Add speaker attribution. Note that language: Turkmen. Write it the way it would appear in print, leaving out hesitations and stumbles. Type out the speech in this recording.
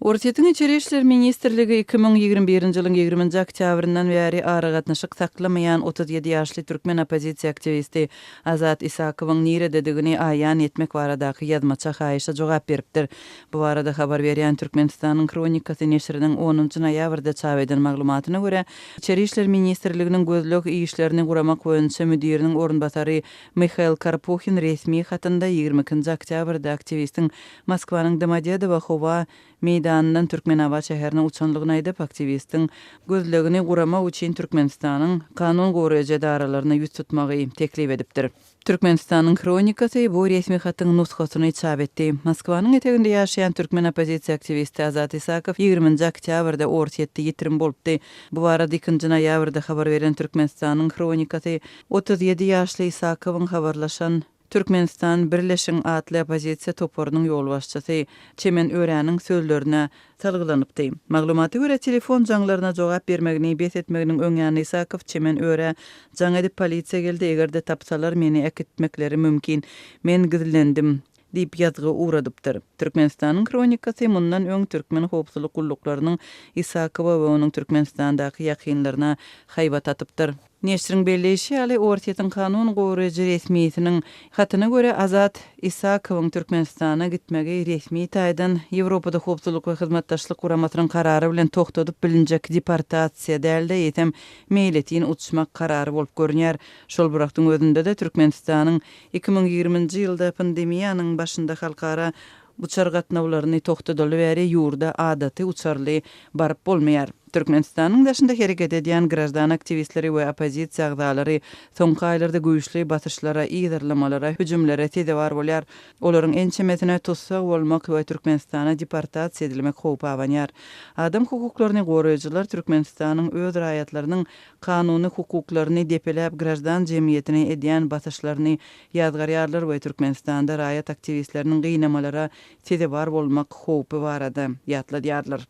Speaker 1: Ortaýyň Içeri işler ministrligi 2021-nji ýylyň 20-nji oktýabryndan bäri ara gatnaşyk saklamaýan 37 ýaşly türkmen opozisiýa aktivisti Azat Isakowyň nirededigini aýan etmek baradaky ýazmaça haýyşa jogap beripdir. Bu barada habar berýän Türkmenistanyň Kronikasy neşriniň 10-njy noýabrda çap eden maglumatyna görä, Içeri işler ministrliginiň gözlük işlerini guramak boýunça müdiriniň orunbasary Mikhail Karpuhin resmi hatynda 22-nji oktýabrda aktivistiň Moskwanyň Domodedowo meýdanyndan Türkmenabat şäherine uçanlygyny aýdyp aktivistiň gözlegini guramak üçin Türkmenistanyň kanun goraýjy daralaryna ýüz tutmagy teklip edipdir. Türkmenistanyň Kronikasy bu resmi hatyň nusxasyny çap etdi. Moskwanyň eteginde ýaşaýan türkmen opozisiýa aktivisti Azat Isakow 20-nji oktýabrda ortaýetde ýitirim bolupdy. Bu barada 2-nji noýabrda habar beren Türkmenistanyň Kronikasy 37 ýaşly Isakowyň habarlaşan Türkmenistan Birleşen adly opozisiýa toporunyň ýolbaşçysy Çemen Öräniň sözlerine salgylanypdy. Maglumaty görä telefon jaňlaryna jogap bermegini bet etmeginiň öňýany Isakow Çemen Örä jaň edip polisiýa geldi, egerde tapsalar meni ekitmekleri mümkin. Men gizlendim diýip ýazgy uradypdyr. Türkmenistanyň Kronikasy mundan öň türkmen howpsuzlyk gulluklarının Isakowa we onuň Türkmenistandaky ýakynlaryna haýbat atypdyr. Neşriň belleşi ýaly ortaýyň kanun goraýjy resmiýetiniň hatyna görä Azat Isakowyň Türkmenistana gitmegi resmi taýdan Ýewropada howpsuzlyk we hyzmatdaşlyk guramatynyň karary bilen toktadyp bilinjek deportasiýa dälde ýetem meýletin uçmak karary bolup görünýär. Şol burakdyň özünde de Türkmenistanyň 2020-nji ýylda pandemiýanyň başynda halkara uçar gatnawlaryny toktadyly bäri ýurda adaty uçarly baryp bolmaýar. Türkmenistanyň daşynda hereket edýän grajdan aktivistleri we opozisiýa agdalary soňky aýlarda güýçli basyşlara, ýygyrlamalara, hüjümlere tedewar bolýar. Olaryň ençemesine tutsak bolmak we Türkmenistana deportasiýa edilmek howpy awanýar. Adam hukuklaryny goraýjylar Türkmenistanyň öz raýatlarynyň kanuny hukuklaryny depeläp grajdan jemgyýetine edýän basyşlaryny ýazgarýarlar we Türkmenistanda raýat aktivistleriniň gynamalara tedewar bolmak howpy barada ýatladýarlar.